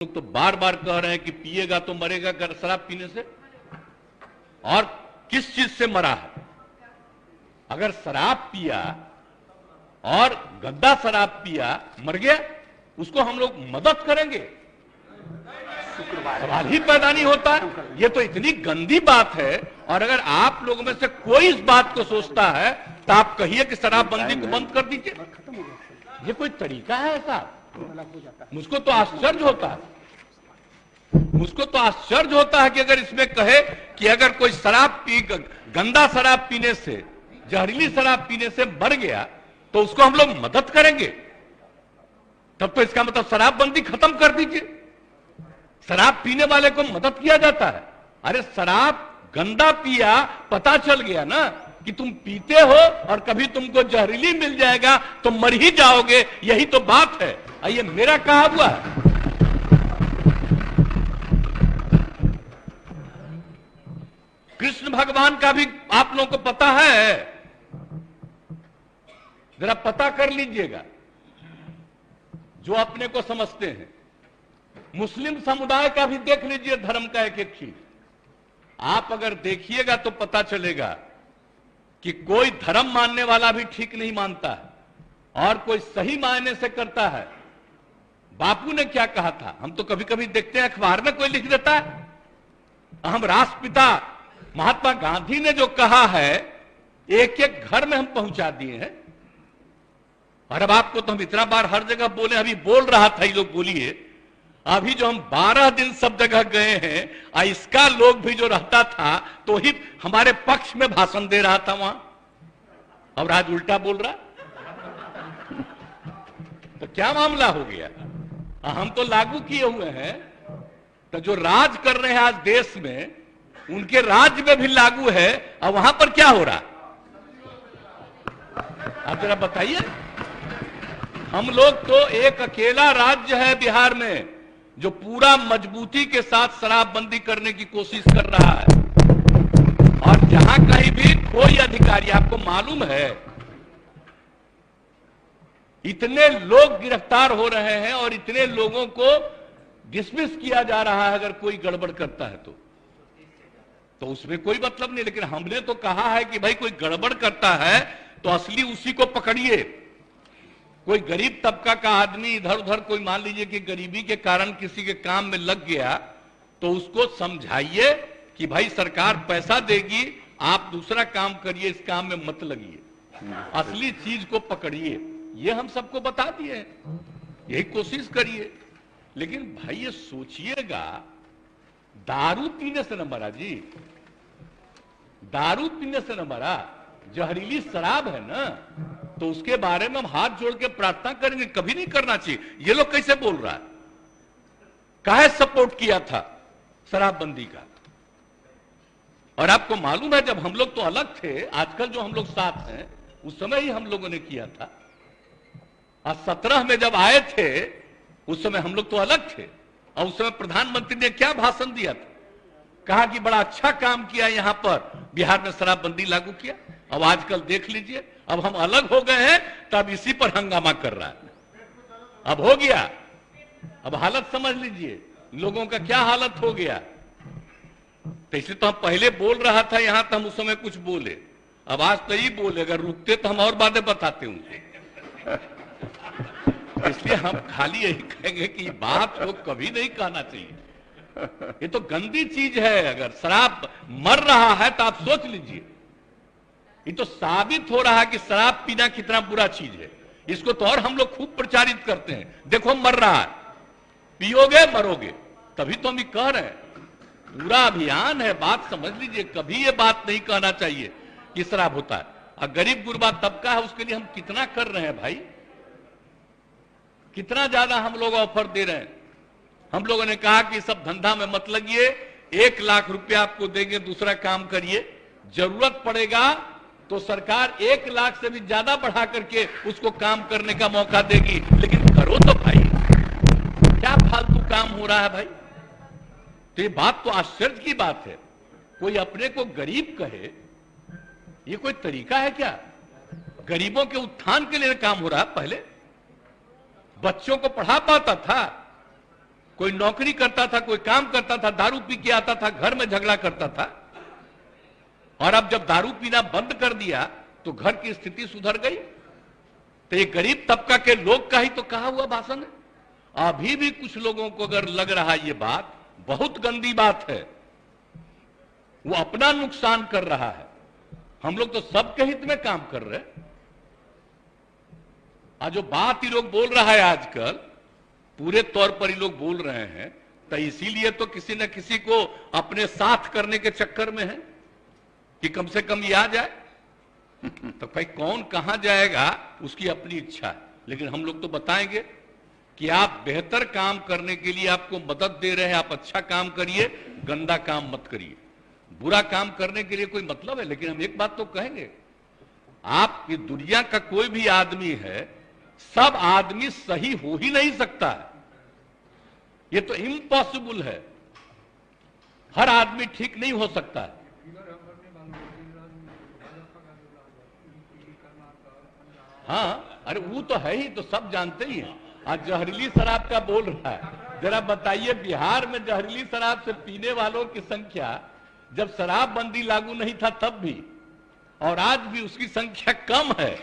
लोग तो बार बार कह रहे हैं कि पिएगा तो मरेगा कर शराब पीने से। और किस चीज से मरा है? अगर शराब पिया और गंदा शराब पिया मर गया, उसको हम लोग मदद करेंगे? सवाल ही पैदा नहीं होता। ये तो इतनी गंदी बात है। और अगर आप लोगों में से कोई इस बात को सोचता है तो आप कहिए कि शराबबंदी को बंद कर दीजिए। ये कोई तरीका है ऐसा? मुझको तो आश्चर्य होता है। मुझको तो आश्चर्य होता है कि अगर इसमें कहे कि अगर कोई गंदा शराब पीने से, जहरीली शराब पीने से मर गया तो उसको हम लोग मदद करेंगे, तब तो इसका मतलब शराबबंदी खत्म कर दीजिए। शराब पीने वाले को मदद किया जाता है। अरे शराब गंदा पिया, पता चल गया ना कि तुम पीते हो और कभी तुमको जहरीली मिल जाएगा तो मर ही जाओगे, यही तो बात है। ये मेरा कहा हुआ है। कृष्ण भगवान का भी आप लोगों को पता है, जरा पता कर लीजिएगा जो अपने को समझते हैं। मुस्लिम समुदाय का भी देख लीजिए धर्म का एक एक चीज। आप अगर देखिएगा तो पता चलेगा कि कोई धर्म मानने वाला भी ठीक नहीं मानता है और कोई सही मायने से करता है। बापू ने क्या कहा था, हम तो कभी कभी देखते हैं अखबार में कोई लिख देता है। हम राष्ट्रपिता महात्मा गांधी ने जो कहा है, एक एक घर में हम पहुंचा दिए हैं। और अब आपको तो हम इतना बार हर जगह बोले, अभी बोल रहा था, ये लोग बोलिए, अभी जो हम 12 दिन सब जगह गए हैं, इसका लोग भी जो रहता था तो ही हमारे पक्ष में भाषण दे रहा था वहां, और आज उल्टा बोल रहा। तो क्या मामला हो गया? हम तो लागू किए हुए हैं, तो जो राज कर रहे हैं आज देश में, उनके राज्य में भी लागू है। और वहां पर क्या हो रहा, आप जरा बताइए। हम लोग तो एक अकेला राज्य है बिहार में जो पूरा मजबूती के साथ शराबबंदी करने की कोशिश कर रहा है। और जहां कहीं भी कोई अधिकारी, आपको मालूम है इतने लोग गिरफ्तार हो रहे हैं और इतने लोगों को डिसमिस किया जा रहा है अगर कोई गड़बड़ करता है तो उसमें कोई मतलब नहीं। लेकिन हमने तो कहा है कि भाई कोई गड़बड़ करता है तो असली उसी को पकड़िए। कोई गरीब तबका का आदमी इधर उधर, कोई मान लीजिए कि गरीबी के कारण किसी के काम में लग गया, तो उसको समझाइए कि भाई सरकार पैसा देगी, आप दूसरा काम करिए, इस काम में मत लगिए, असली चीज को पकड़िए। ये हम सबको बता दिए, यही कोशिश करिए। लेकिन भाई ये सोचिएगा, दारू पीने से न मरा जी, दारू पीने से न मरा, जहरीली शराब है ना, तो उसके बारे में हम हाथ जोड़ के प्रार्थना करेंगे। कभी नहीं करना चाहिए। ये लोग कैसे बोल रहा है? काहे सपोर्ट किया था शराबबंदी का? और आपको मालूम है जब हम लोग तो अलग थे, आजकल जो हम लोग साथ हैं, उस समय ही हम लोगों ने किया था। और 17 में जब आए थे उस समय हम लोग तो अलग थे। और उस समय प्रधानमंत्री ने क्या भाषण दिया था? कहा कि बड़ा अच्छा काम किया, यहां पर बिहार में शराबबंदी लागू किया। अब आजकल देख लीजिए, अब हम अलग हो गए हैं तब इसी पर हंगामा कर रहा है। अब हो गया, अब हालत समझ लीजिए लोगों का क्या हालत हो गया। तो इसलिए तो हम पहले बोल रहा था यहां, तो हम उस समय कुछ बोले, अब आज तो ही बोले। अगर रुकते तो हम और बातें बताते उनसे। इसलिए हम खाली यही कहेंगे कि बात को कभी नहीं कहना चाहिए। ये तो गंदी चीज है। अगर शराब मर रहा है तो आप सोच लीजिए, ये तो साबित हो रहा है कि शराब पीना कितना बुरा चीज है। इसको तो और हम लोग खूब प्रचारित करते हैं, देखो मर रहा है, पियोगे मरोगे। तभी तो हम कह रहे हैं, पूरा अभियान है। बात समझ लीजिए, कभी ये बात नहीं कहना चाहिए कि शराब होता है। और गरीब गुरबा तबका है, उसके लिए हम कितना कर रहे हैं भाई, कितना ज्यादा हम लोग ऑफर दे रहे हैं। हम लोगों ने कहा कि सब धंधा में मत लगिए, 1 लाख रुपया आपको देंगे, दूसरा काम करिए। जरूरत पड़ेगा तो सरकार 1 लाख से भी ज्यादा बढ़ा करके उसको काम करने का मौका देगी। लेकिन करो तो भाई, क्या फालतू काम हो रहा है भाई। तो ये बात तो आश्चर्य की बात है। कोई अपने को गरीब कहे, ये कोई तरीका है क्या? गरीबों के उत्थान के लिए काम हो रहा है। पहले बच्चों को पढ़ा पाता था, कोई नौकरी करता था, कोई काम करता था, दारू पी के आता था, घर में झगड़ा करता था। और अब जब दारू पीना बंद कर दिया तो घर की स्थिति सुधर गई। तो ये गरीब तबका के लोग का ही तो कहा हुआ भाषण है। अभी भी कुछ लोगों को अगर लग रहा है ये बात बहुत गंदी बात है, वो अपना नुकसान कर रहा है। हम लोग तो सबके हित में काम कर रहे हैं। आज जो बात ही लोग बोल रहा है आजकल, पूरे तौर पर ही लोग बोल रहे हैं, तो इसीलिए तो किसी न किसी को अपने साथ करने के चक्कर में है कि कम से कम ये आ जाए। तो भाई कौन कहां जाएगा उसकी अपनी इच्छा है, लेकिन हम लोग तो बताएंगे कि आप बेहतर काम करने के लिए आपको मदद दे रहे हैं, आप अच्छा काम करिए, गंदा काम मत करिए। बुरा काम करने के लिए कोई मतलब है, लेकिन हम एक बात तो कहेंगे, आप ये दुनिया का कोई भी आदमी है, सब आदमी सही हो ही नहीं सकता है। ये तो इम्पॉसिबल है, हर आदमी ठीक नहीं हो सकता है। हाँ, अरे वो तो है ही, तो सब जानते ही हैं। आज जहरीली शराब का बोल रहा है, जरा बताइए बिहार में जहरीली शराब से पीने वालों की संख्या जब शराबबंदी लागू नहीं था तब भी, और आज भी उसकी संख्या कम है।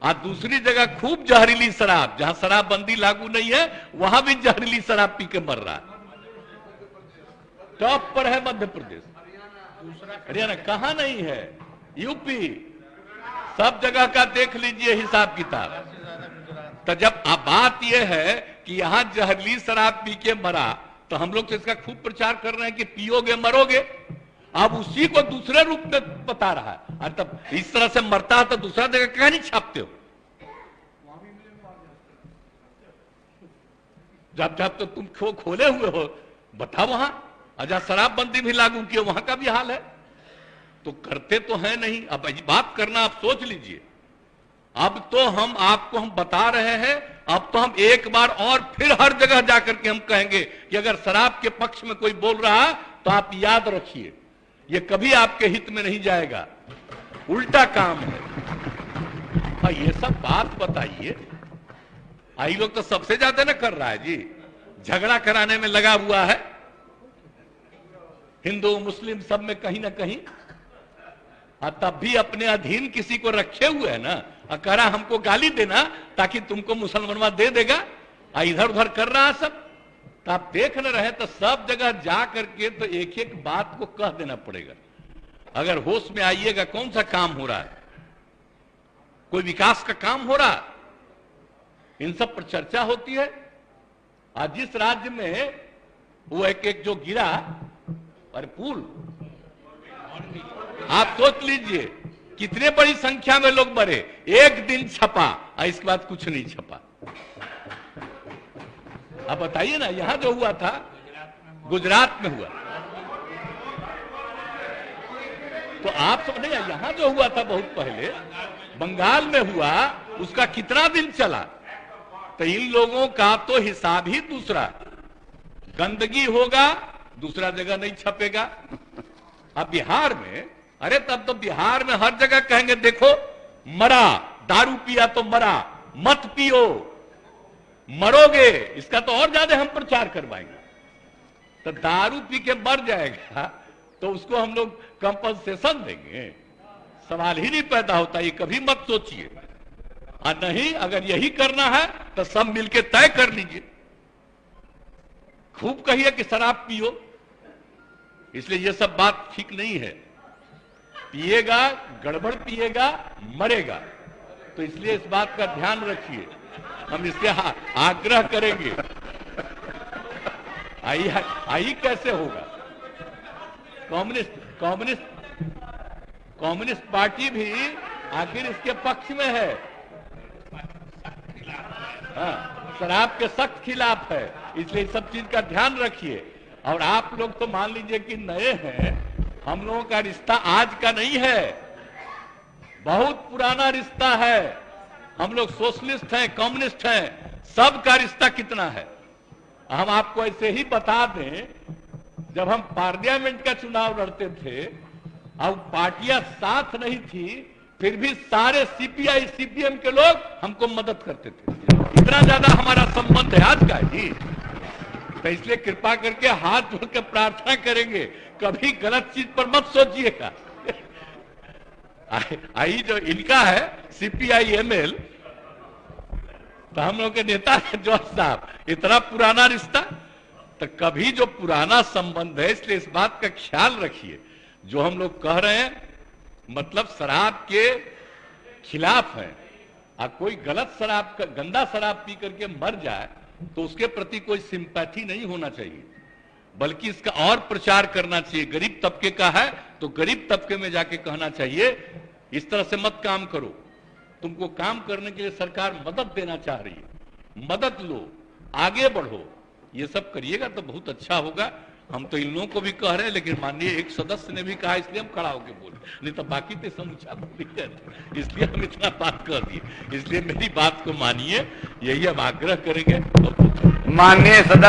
आज दूसरी जगह खूब जहरीली शराब, जहां शराबबंदी लागू नहीं है वहां भी जहरीली शराब पी के मर रहा है। टॉप पर है मध्य प्रदेश, हरियाणा कहां नहीं है, यूपी, सब जगह का देख लीजिए हिसाब किताब। तो जब अब बात यह है कि यहां जहरीली शराब पी के मरा, तो हम लोग तो इसका खूब प्रचार कर रहे हैं कि पियोगे मरोगे। अब उसी को दूसरे रूप में बता रहा है। अरे तब इस तरह से मरता है तो दूसरा जगह क्या नहीं छापते हो? जब जब तो तुम खोले हुए हो, बताओ वहां अजा शराबबंदी भी लागू किया, वहां का भी हाल है। तो करते तो है नहीं। अब बात करना आप सोच लीजिए। अब तो हम आपको हम बता रहे हैं, अब तो हम एक बार और फिर हर जगह जाकर के हम कहेंगे कि अगर शराब के पक्ष में कोई बोल रहा है तो आप याद रखिए, ये कभी आपके हित में नहीं जाएगा, उल्टा काम है। हाँ, ये सब बात बताइए। आई लोग तो सबसे ज्यादा ना कर रहा है जी, झगड़ा कराने में लगा हुआ है, हिंदू मुस्लिम सब में कहीं ना कहीं। तब भी अपने अधीन किसी को रखे हुए है ना, करा हमको गाली देना ताकि तुमको मुसलमानवा दे देगा, इधर उधर कर रहा है सब। तो आप देख न रहे तो सब जगह जा करके तो एक एक बात को कह देना पड़ेगा। अगर होश में आइएगा, कौन सा काम हो रहा है, कोई विकास का काम हो रहा, इन सब पर चर्चा होती है। आज जिस राज्य में वो एक जो गिरा, अरे पुल, आप सोच लीजिए कितने बड़ी संख्या में लोग मरे, एक दिन छपा और इसके बाद कुछ नहीं छपा। आप बताइए ना, यहां जो हुआ था गुजरात में हुआ, तो आप सब नहीं, यहां जो हुआ था बहुत पहले बंगाल में हुआ, उसका कितना दिन चला। तो इन लोगों का तो हिसाब ही दूसरा, गंदगी होगा दूसरा जगह नहीं छपेगा। अब बिहार में, अरे तब तो बिहार में हर जगह कहेंगे देखो मरा, दारू पिया तो मरा, मत पियो मरोगे, इसका तो और ज्यादा हम प्रचार करवाएंगे। तो दारू पी के मर जाएगा तो उसको हम लोग कंपनसेशन देंगे, सवाल ही नहीं पैदा होता। ये कभी मत सोचिए। और नहीं, अगर यही करना है तो सब मिलके तय कर लीजिए, खूब कहिए कि शराब पियो। इसलिए ये सब बात ठीक नहीं है। पिएगा, गड़बड़ पिएगा, मरेगा। तो इसलिए इस बात का ध्यान रखिए, हम इससे आग्रह करेंगे। आई कैसे होगा? कम्युनिस्ट पार्टी भी आखिर इसके पक्ष में है, हाँ, शराब के सख्त खिलाफ है। इसलिए इस सब चीज का ध्यान रखिए। और आप लोग तो मान लीजिए कि नए हैं, हम लोगों का रिश्ता आज का नहीं है, बहुत पुराना रिश्ता है। हम लोग सोशलिस्ट हैं, कम्युनिस्ट हैं, सबका रिश्ता कितना है। हम आपको ऐसे ही बता दें, जब हम पार्लियामेंट का चुनाव लड़ते थे, अब पार्टियां साथ नहीं थी, फिर भी सारे सीपीआई सीपीएम के लोग हमको मदद करते थे। इतना ज्यादा हमारा संबंध है आज का जी। तो इसलिए कृपा करके हाथ जोड़ के प्रार्थना करेंगे, कभी गलत चीज पर मत सोचिएगा। आई जो इनका है CPI-ML, तो हम लोग के नेता है जॉर्ज साहब, इतना पुराना रिश्ता, तो कभी जो पुराना संबंध है, इसलिए इस बात का ख्याल रखिए। जो हम लोग कह रहे हैं मतलब शराब के खिलाफ है, कोई गलत शराब गंदा शराब पी करके मर जाए तो उसके प्रति कोई सिंपैथी नहीं होना चाहिए, बल्कि इसका और प्रचार करना चाहिए। गरीब तबके का है तो गरीब तबके में जाके कहना चाहिए इस तरह से मत काम करो, तुमको काम करने के लिए सरकार मदद देना चाह रही है, मदद लो, आगे बढ़ो, ये सब करिएगा तो बहुत अच्छा होगा। हम तो इन लोगों को भी कह रहे हैं, लेकिन माननीय एक सदस्य ने भी कहा, इसलिए हम खड़ा होकर बोले, नहीं तो बाकी तो समूचा बोली जाते, इसलिए हम इतना बात कर दिए। इसलिए मेरी बात को मानिए, यही हम आग्रह करेंगे। माननीय सदस्य